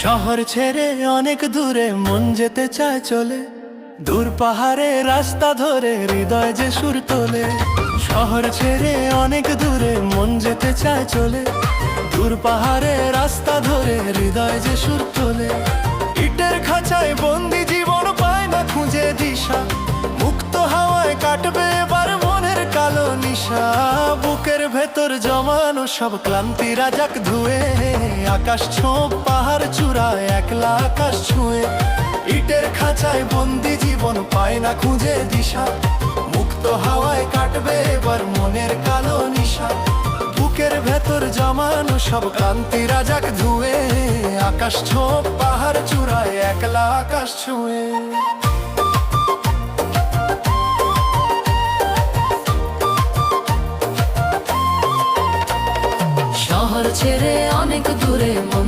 শহর ছেড়ে অনেক দূরে মন যেতে চায় চলে, দূর পাহাড়ে রাস্তা ধরে হৃদয় যে সুর তোলে। শহর ছেড়ে অনেক দূরে মন যেতে চায় চলে, দূর পাহাড়ে রাস্তা ধরে হৃদয় যে সুর তোলে। ইটের খাঁচায় বন্দি জীবন পায় না খুঁজে দিশা, মুক্ত হাওয়ায় কাটবে এবার মনের কালো নিশা। বুকের ভেতর জমানো সব ক্লান্তি রাজাক ধুয়ে, আকাশ ছোঁপ পাহাড় চূড়ায় একলা আকাশ ছুঁয়ে। ইটের খাঁচায় বন্দি জীবন পায় না খুঁজে দিশা, মুক্ত হাওয়ায় কাটবে এবার মনের কালো নিশা। বুকের ভেতর জমানো সব ক্লান্তি রাজাক ধুয়ে, আকাশ ছোঁপ পাহাড় চূড়ায় একলা আকাশ ছুঁয়ে। শহর ছেড়ে অনেক দূরে মন